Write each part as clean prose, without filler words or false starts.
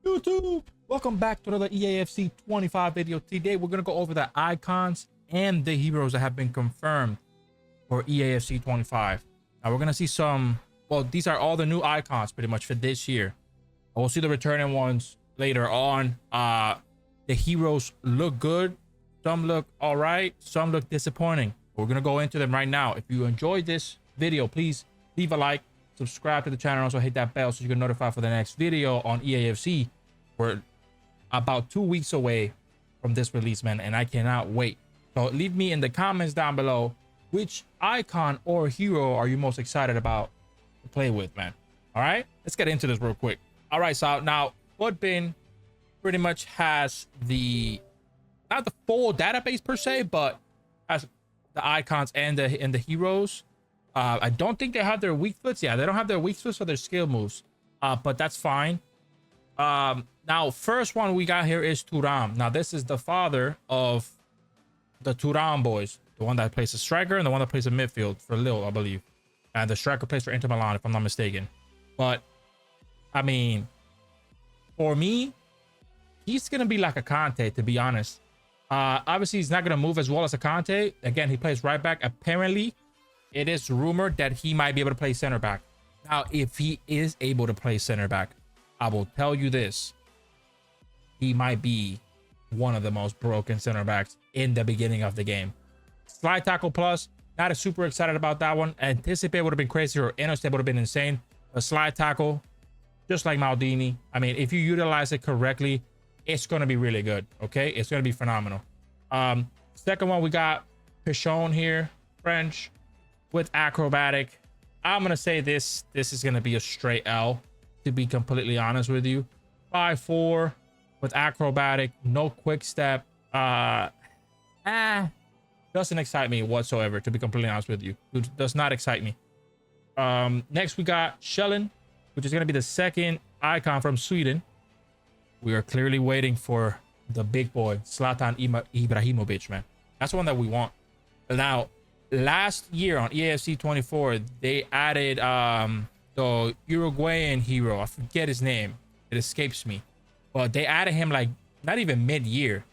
YouTube, welcome back to another EAFC 25 video. Today we're gonna go over the icons and the heroes that have been confirmed for EAFC 25. Now we're gonna see some, well, these are all the new icons pretty much for this year. We'll see the returning ones later on. The heroes look good, some look all right, some look disappointing. We're gonna go into them right now. If you enjoyed this video, please leave a like, subscribe to the channel, and also hit that bell so you get notified for the next video on EAFC. We're about 2 weeks away from this release, man, and I cannot wait. So leave me in the comments down below which icon or hero are you most excited about to play with, man. All right, let's get into this real quick. All right, so now Futbin pretty much has the, not the full database per se, but has the icons and the heroes. I don't think they have their weak foots. Yeah, they don't have their weak foots for their skill moves, but that's fine. Now first one we got here is Thuram. Now this is the father of the Thuram boys, the one that plays a striker and the one that plays a midfield for Lille, I believe, and the striker plays for Inter Milan if I'm not mistaken. But I mean, for me, he's gonna be like a Conte, to be honest. Obviously he's not gonna move as well as a Conte. Again, he plays right back. Apparently it is rumored that he might be able to play center back. Now if he is able to play center back, I will tell you this, he might be one of the most broken center backs in the beginning of the game. Slide tackle plus, not as super excited about that one. Anticipate would have been crazy, or Intercept would have been insane. A slide tackle, just like Maldini, I mean, if you utilize it correctly, it's going to be really good. Okay, it's going to be phenomenal. Second one, we got Pichon here, French with acrobatic. I'm going to say this is going to be a straight L, to be completely honest with you. 5'4" with acrobatic, no quick step. Doesn't excite me whatsoever, to be completely honest with you. It does not excite me. Next we got Schellen, which is going to be the second icon from Sweden. We are clearly waiting for the big boy Zlatan Ibrahimovic, man. That's the one that we want. Now last year on EAFC 24 they added the Uruguayan hero. I forget his name, it escapes me, but they added him like not even mid-year.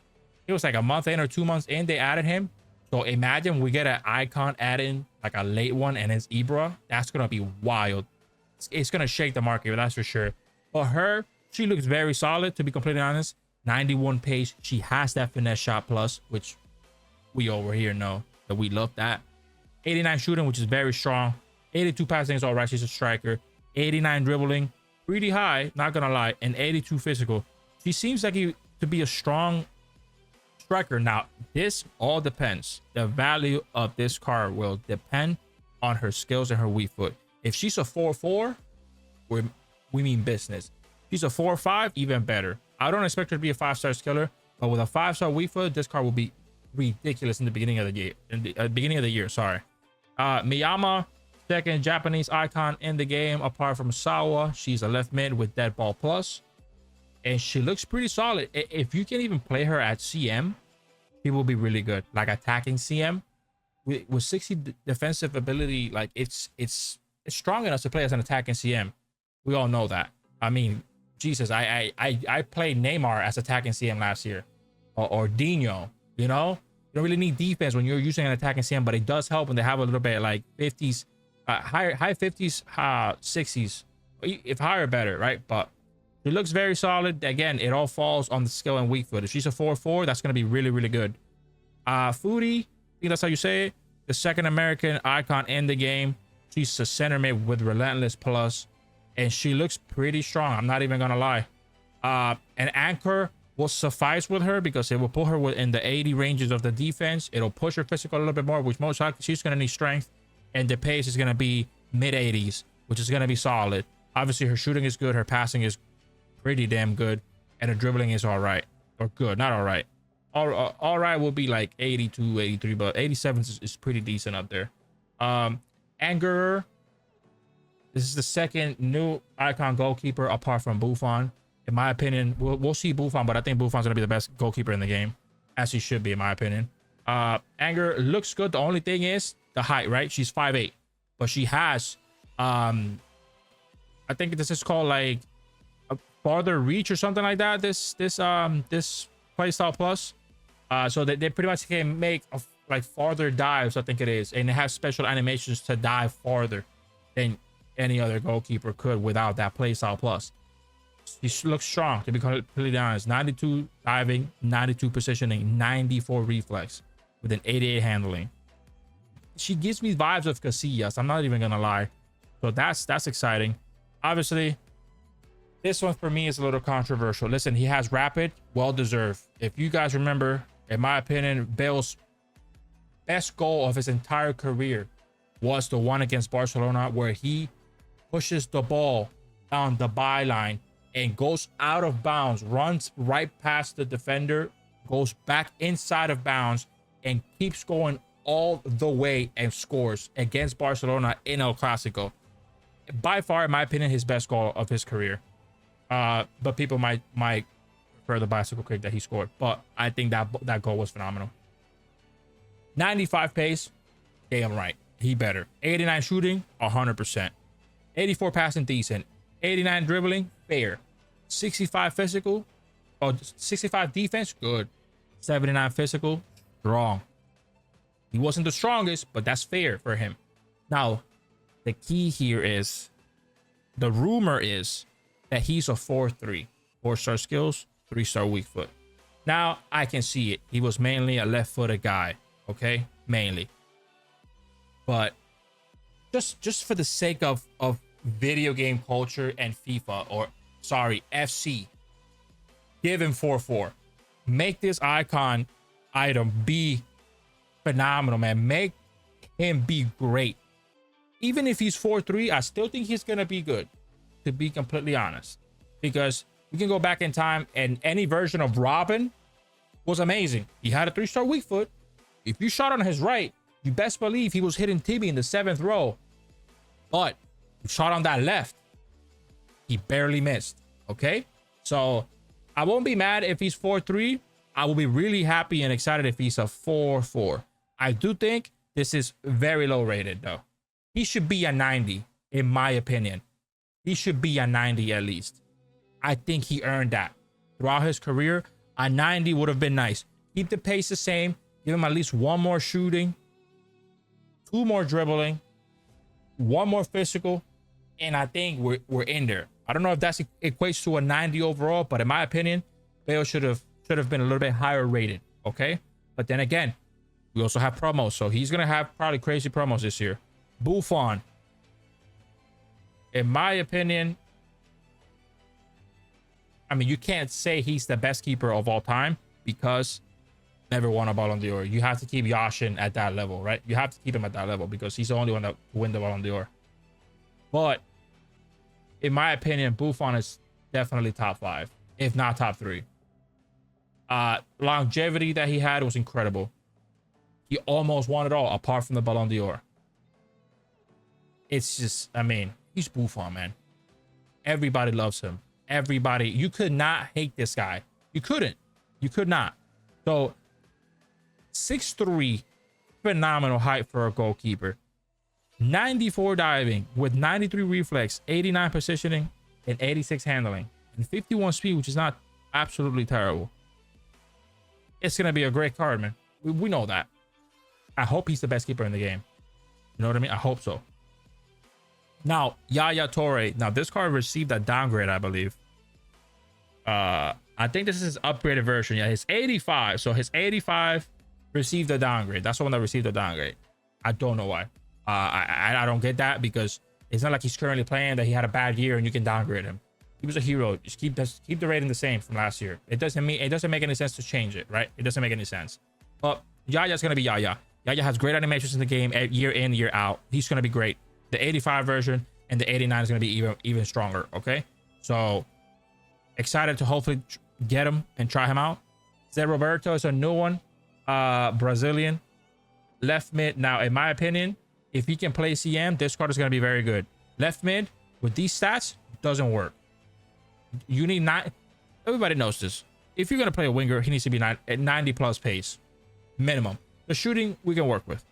It was like a month in or 2 months in they added him. So imagine we get an icon add-in, like a late one, and it's Ibra. That's gonna be wild. It's gonna shake the market, that's for sure. But her, she looks very solid, to be completely honest. 91 pace, she has that finesse shot plus, which we over here know that we love that. 89 shooting, which is very strong. 82 passing is all right, she's a striker. 89 dribbling, pretty high, not gonna lie. And 82 physical. She seems like to be a strong striker. Now this all depends, the value of this card will depend on her skills and her weak foot. If she's a 4-4, we mean business. She's a 4-5, even better. I don't expect her to be a 5-star skiller, but with a 5-star weak foot, this card will be ridiculous in the beginning of the year. Sorry. Miyama, second Japanese icon in the game apart from Sawa. She's a left mid with dead ball plus, and she looks pretty solid. If you can even play her at CM, she will be really good, like attacking CM with 60 defensive ability. Like it's strong enough to play as an attacking CM. We all know that. I mean, Jesus, I played Neymar as attacking CM last year, or Dino. You know, you don't really need defense when you're using an attacking CM, but it does help when they have a little bit like 50s, high 50s, 60s, if higher better, right? But it looks very solid. Again, it all falls on the skill and weak foot. If she's a 4-4, that's gonna be really, really good. Foodie, I think that's how you say it, the second American icon in the game. She's a center mid with relentless plus, and she looks pretty strong, I'm not even gonna lie. An anchor will suffice with her because it will put her within the 80 ranges of the defense. It'll push her physical a little bit more, which most likely she's gonna need strength, and the pace is gonna be mid 80s, which is gonna be solid. Obviously her shooting is good, her passing is pretty damn good, and her dribbling is all right, or good, not all right. All right will be like 82, 83, but 87 is pretty decent up there. Anger, this is the second new icon goalkeeper apart from Buffon. In my opinion, we'll see Buffon, but I think Buffon's gonna be the best goalkeeper in the game, as he should be, in my opinion. Anger looks good. The only thing is the height, right? She's 5'8", but she has I think this is called like farther reach or something like that. This playstyle plus, so that they pretty much can make like farther dives, I think it is, and it has special animations to dive farther than any other goalkeeper could without that playstyle plus. He looks strong, to be completely honest. 92 diving, 92 positioning, 94 reflex with an 88 handling. She gives me vibes of Casillas. I'm not even gonna lie. So that's exciting. Obviously, this one for me is a little controversial. Listen, he has rapid, well deserved. If you guys remember, in my opinion, Bale's best goal of his entire career was the one against Barcelona, where he pushes the ball down the byline and goes out of bounds, runs right past the defender, goes back inside of bounds, and keeps going all the way and scores against Barcelona in El Clasico. By far, in my opinion, his best goal of his career. But people might prefer the bicycle kick that he scored. But I think that goal was phenomenal. 95 pace, damn right. He better. 89 shooting, 100%. 84 passing, decent. 89 dribbling, fair. 65 physical, 65 defense, good. 79 physical, strong. He wasn't the strongest, but that's fair for him. Now, the key here is, the rumor is that he's a 4-3. 4-star skills, 3-star weak foot. Now, I can see it. He was mainly a left-footed guy, okay? Mainly. But just for the sake of video game culture and FIFA, or sorry, FC, give him 4-4. Make this icon item be phenomenal, man. Make him be great. Even if he's 4-3, I still think he's gonna be good, to be completely honest, because we can go back in time and any version of Robin was amazing. He had a 3-star weak foot. If you shot on his right, you best believe he was hitting Tibi in the 7th row. But you shot on that left, he barely missed. Okay, so I won't be mad if he's 4-3. I will be really happy and excited if he's a 4-4. I do think this is very low rated though. He should be a 90, in my opinion. He should be a 90 at least. I think he earned that. Throughout his career, a 90 would have been nice. Keep the pace the same. Give him at least 1 more shooting, 2 more dribbling, 1 more physical, and I think we're in there. I don't know if that equates to a 90 overall, but in my opinion, Bale should have been a little bit higher rated. Okay, but then again, we also have promos, so he's gonna have probably crazy promos this year. Buffon, in my opinion, I mean, you can't say he's the best keeper of all time because never won a Ballon d'Or. You have to keep Yashin at that level, right? You have to keep him at that level because he's the only one that win the Ballon d'Or. But in my opinion, Buffon is definitely top 5, if not top 3. Longevity that he had was incredible. He almost won it all apart from the Ballon d'Or. It's just, I mean, he's Buffon, man. Everybody loves him. Everybody, you could not hate this guy. You couldn't. You could not. So 6'3", phenomenal height for a goalkeeper. 94 diving with 93 reflex, 89 positioning, and 86 handling, and 51 speed, which is not absolutely terrible. It's gonna be a great card, man. We know that. I hope he's the best keeper in the game. You know what I mean? I hope so. Now, Yaya Toure. Now, this card received a downgrade, I believe. I think this is his upgraded version. Yeah, his 85. So his 85 received a downgrade. That's the one that received a downgrade. I don't know why. I don't get that, because it's not like he's currently playing that he had a bad year and you can downgrade him. He was a hero. Just keep the rating the same from last year. It doesn't make any sense to change it, right? It doesn't make any sense. But Yaya's gonna be Yaya. Yaya has great animations in the game, year in, year out. He's gonna be great. The 85 version and the 89 is gonna be even stronger. Okay, so excited to hopefully get him and try him out. Zé Roberto is a new one, Brazilian left mid. Now, in my opinion, if he can play CM, this card is gonna be very good. Left mid with these stats doesn't work. You need 9. Everybody knows this. If you're gonna play a winger, he needs to be at 90 plus pace minimum. The shooting we can work with.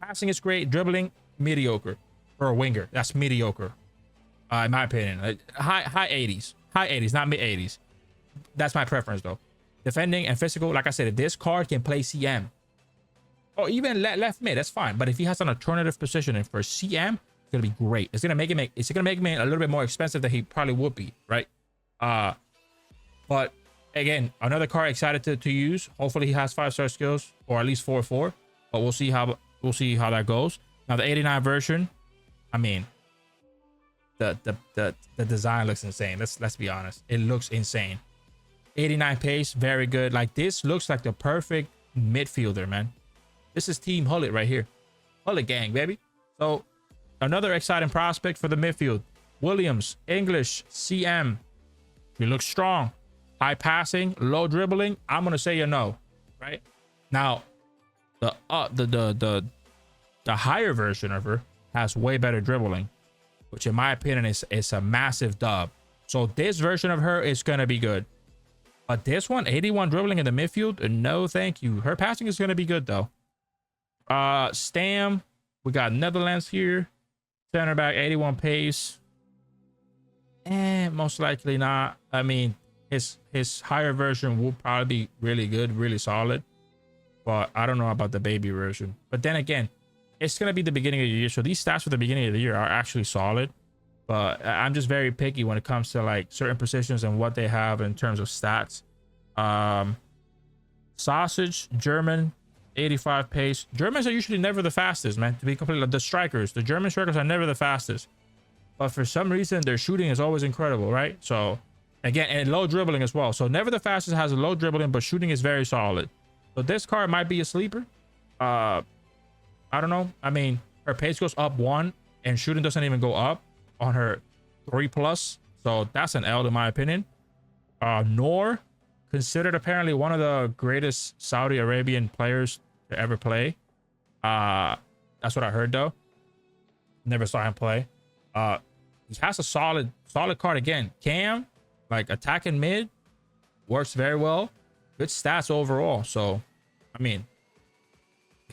Passing is great. Dribbling, mediocre for a winger. That's mediocre, in my opinion. High 80s. high 80s, not mid 80s. That's my preference though. Defending and physical, like I said, if this card can play CM or even left mid, that's fine. But if he has an alternative positioning for CM, it's gonna be great. It's gonna make him a little bit more expensive than he probably would be, right? But again, another card excited to use. Hopefully he has 5-star skills or at least 4/4. But we'll see how that goes. Now the 89 version, I mean, the design looks insane. Let's be honest. It looks insane. 89 pace, very good. Like this looks like the perfect midfielder, man. This is Team Hullet right here. Hullet gang, baby. So another exciting prospect for the midfield. Williams, English, CM. He looks strong. High passing, low dribbling. I'm gonna say a no, right? Now, the higher version of her has way better dribbling, which in my opinion is a massive dub. So this version of her is gonna be good. But this one, 81 dribbling in the midfield, no thank you. Her passing is gonna be good though. Stam, we got Netherlands here. Center back, 81 pace. Most likely not. I mean, his higher version will probably be really good, really solid. But I don't know about the baby version. But then again, it's gonna be the beginning of the year, so these stats for the beginning of the year are actually solid. But I'm just very picky when it comes to like certain positions and what they have in terms of stats. Sausage, German, 85 pace. Germans are usually never the fastest, man. To be completely, the strikers, the German strikers are never the fastest. But for some reason, their shooting is always incredible, right? So again, and low dribbling as well. So never the fastest, has a low dribbling, but shooting is very solid. So this card might be a sleeper. I don't know. I mean, her pace goes up 1 and shooting doesn't even go up on her 3+. So that's an L in my opinion. Noor, considered apparently one of the greatest Saudi Arabian players to ever play. That's what I heard though. Never saw him play. He has a solid card again. Cam, like attacking mid, works very well. Good stats overall. So, I mean,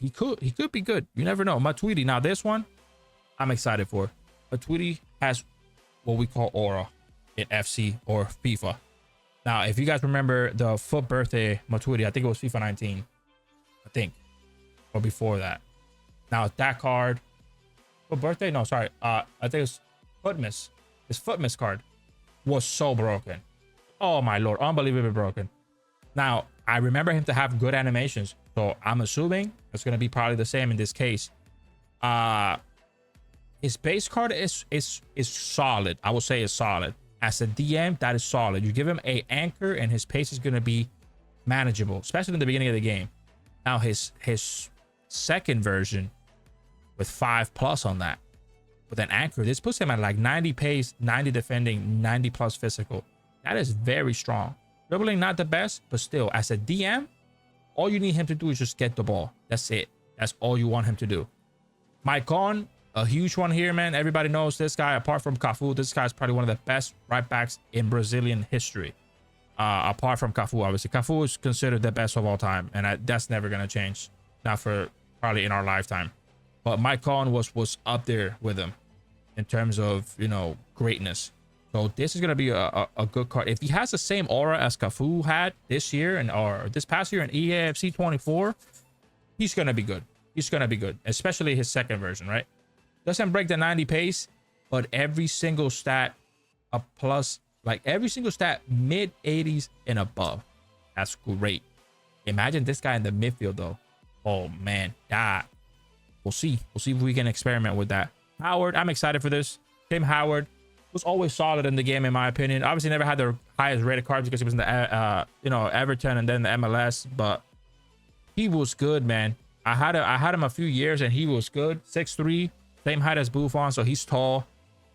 he could be good. You never know. Matuidi. Now this one, I'm excited for. Matuidi has what we call aura in FC or FIFA. Now, if you guys remember the FUT birthday Matuidi, I think it was FIFA 19. I think. Or before that. Now that card. FUT birthday? No, sorry. I think it was Footmas. His Footmas card was so broken. Oh my lord. Unbelievably broken. Now, I remember him to have good animations. So I'm assuming it's going to be probably the same in this case. His base card is solid. I will say it's solid. As a DM, that is solid. You give him a anchor and his pace is going to be manageable, especially in the beginning of the game. Now his second version with 5+ on that with an anchor, this puts him at like 90 pace, 90 defending, 90+ physical. That is very strong. Dribbling not the best, but still as a DM, all you need him to do is just get the ball. That's it. That's all you want him to do. Maicon, a huge one here, man. Everybody knows this guy. Apart from Cafu, this guy is probably one of the best right backs in Brazilian history. Apart from Cafu, obviously. Cafu is considered the best of all time, and that's never going to change. Not for probably in our lifetime. But Maicon was up there with him in terms of, you know, greatness. So this is going to be a good card. If he has the same aura as Cafu had this year or this past year in EAFC 24, he's going to be good. He's going to be good, especially his second version, right? Doesn't break the 90 pace, but every single stat a plus, like every single stat mid 80s and above. That's great. Imagine this guy in the midfield though. Oh man, that we'll see. We'll see if we can experiment with that. Howard, I'm excited for this. Tim Howard was always solid in the game, in my opinion. Obviously, never had the highest rated cards because he was in the Everton and then the MLS, but he was good, man. I had him a few years and he was good. 6'3", same height as Buffon, so he's tall.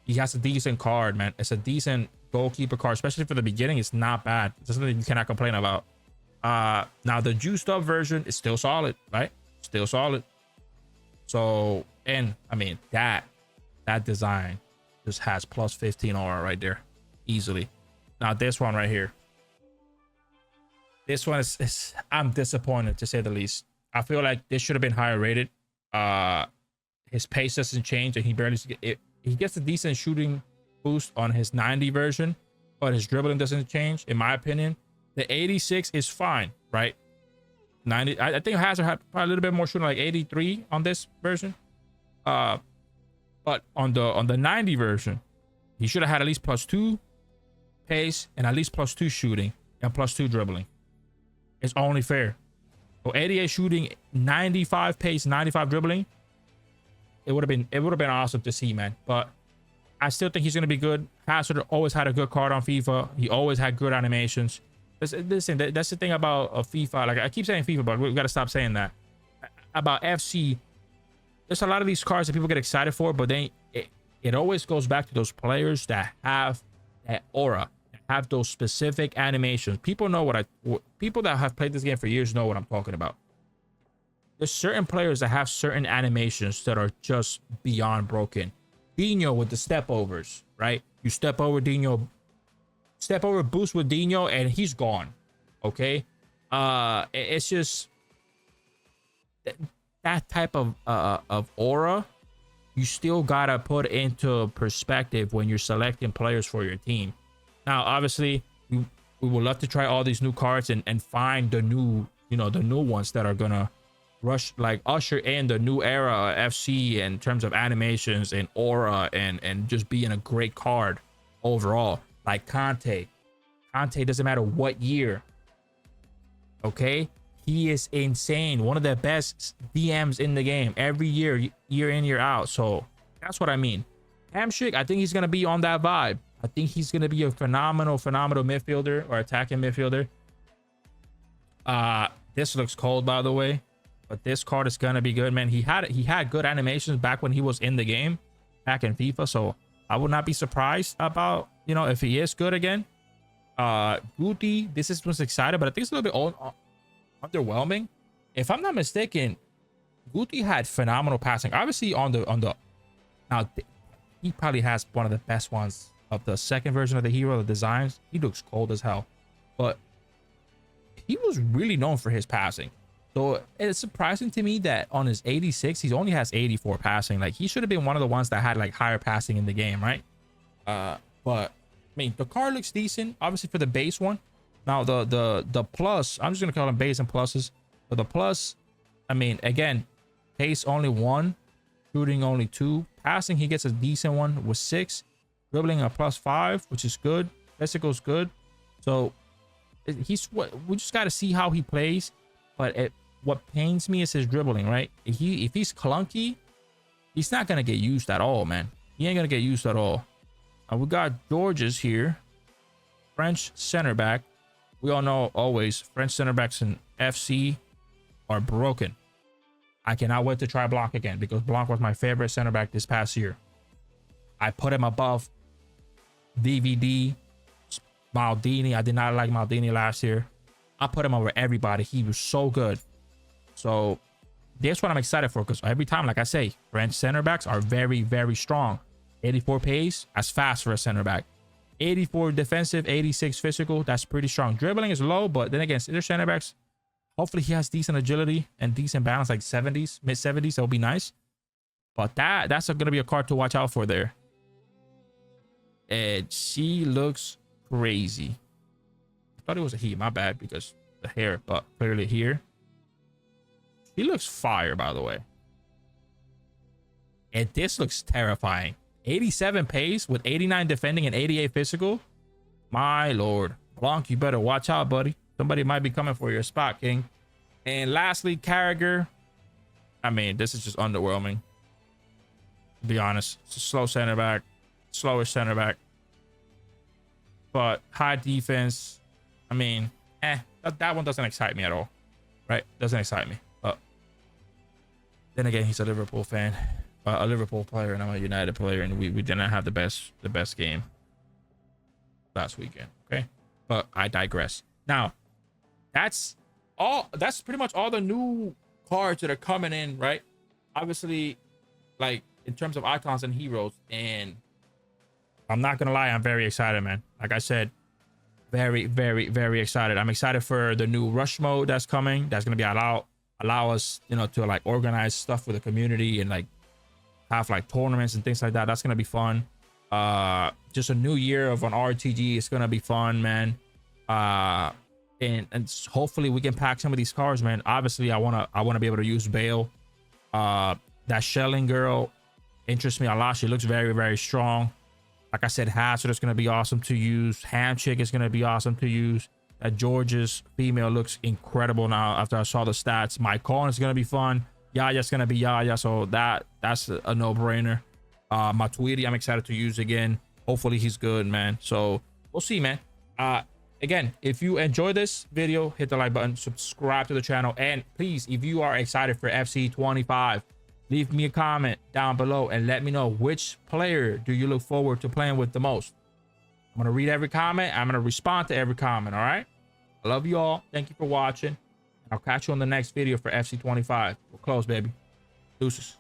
He has a decent card, man. It's a decent goalkeeper card, especially for the beginning. It's not bad. It's something you cannot complain about. Now the juiced up version is still solid, right? Still solid. So, and I mean that design just has plus 15 aura right there, easily. Now this one right here. This one is I'm disappointed to say the least. I feel like this should have been higher rated. His pace doesn't change, and he barely he gets a decent shooting boost on his 90 version, but his dribbling doesn't change. In my opinion, the 86 is fine, right? 90. I think Hazard had probably a little bit more shooting, like 83 on this version. But on the 90 version, he should have had at least +2 pace and at least +2 shooting and +2 dribbling. It's only fair. So 88 shooting, 95 pace, 95 dribbling. It would have been awesome to see, man. But I still think he's gonna be good. Hazard always had a good card on FIFA. He always had good animations. Listen, that's the thing about FIFA. Like I keep saying FIFA, but we gotta stop saying that. About FC, there's a lot of these cards that people get excited for, but then it always goes back to those players that have that aura, that have those specific animations. People know people that have played this game for years know what I'm talking about. There's certain players that have certain animations that are just beyond broken. Dino with the step overs, right? You step over Dino, step over boost with Dino, and he's gone. Okay, it's just that type of aura. You still gotta put into perspective when you're selecting players for your team. Now, obviously, we would love to try all these new cards and find the new, the new ones that are gonna usher in the new era of FC in terms of animations and aura and just being a great card overall. Like Conte doesn't matter what year. Okay, he is insane. One of the best DMs in the game every year in, year out. So that's what I mean. Hamstring, I think he's gonna be on that vibe. I think he's gonna be a phenomenal midfielder or attacking midfielder. This looks cold, by the way, but this card is gonna be good, man. He had good animations back when he was in the game, back in FIFA. So I would not be surprised about, if he is good again. Guti, this is what's excited, but I think it's a little bit underwhelming. If I'm not mistaken, Guti had phenomenal passing. Obviously now he probably has one of the best ones of the second version of the hero. The designs, he looks cold as hell, but he was really known for his passing. So it's surprising to me that on his 86, he only has 84 passing. Like, he should have been one of the ones that had like higher passing in the game, right? But I mean, the card looks decent, obviously, for the base one. Now the plus, I'm just gonna call them base and pluses. But the plus, I mean, again, pace only 1, shooting only 2, passing he gets a decent one with 6, dribbling a +5, which is good. Physical's good. So we just got to see how he plays. But what pains me is his dribbling, right? If he's clunky, he's not gonna get used at all, man. He ain't gonna get used at all. We got Georges here, French center back. We all know always French center backs in FC are broken. I cannot wait to try Blanc again, because Blanc was my favorite center back this past year. I put him above DVD, Maldini. I did not like Maldini last year. I put him over everybody. He was so good. So that's what I'm excited for, because every time, like I say, French center backs are very, very strong. 84 pace, that's fast for a center back. 84 defensive, 86 physical, that's pretty strong. Dribbling is low, but then again, their center backs, hopefully he has decent agility and decent balance, like 70s, mid 70s. That'll be nice. But that's gonna be a card to watch out for there. And she looks crazy. I thought it was a he, my bad, because the hair, but clearly here. He looks fire, by the way. And this looks terrifying. 87 pace with 89 defending and 88 physical. My lord. Blanc, you better watch out, buddy. Somebody might be coming for your spot, King. And lastly, Carragher. I mean, this is just underwhelming, to be honest. It's a slow center back. Slower center back. But high defense. I mean, that one doesn't excite me at all. Right? Doesn't excite me. But then again, he's a Liverpool fan. A Liverpool player, and I'm a United player, and we didn't have the best game last weekend. Okay, but I digress. Now, that's pretty much all the new cards that are coming in, right? Obviously, like in terms of icons and heroes, and I'm not gonna lie, I'm very excited, man. Like I said, very, very, very excited. I'm excited for the new rush mode that's coming. That's gonna be allow us, to like organize stuff with the community and like have like tournaments and things like that. That's gonna be fun. Just a new year of an RTG. It's gonna be fun, man. And hopefully we can pack some of these cards, man. Obviously, I wanna be able to use Bale. That Shelling girl interests me a lot. She looks very, very strong. Like I said, Hazard is gonna be awesome to use. Hamchick is gonna be awesome to use. That George's female looks incredible now after I saw the stats. Mike Collins is gonna be fun. Yaya's gonna be Yaya, so that's a no-brainer. Matuidi, I'm excited to use again. Hopefully he's good, man. So we'll see, man. Again, if you enjoy this video, hit the like button, subscribe to the channel, and please, if you are excited for FC25, leave me a comment down below and let me know which player do you look forward to playing with the most. I'm gonna read every comment. I'm gonna respond to every comment. All right. I love you all. Thank you for watching. I'll catch you on the next video for FC25. We're close, baby. Deuces.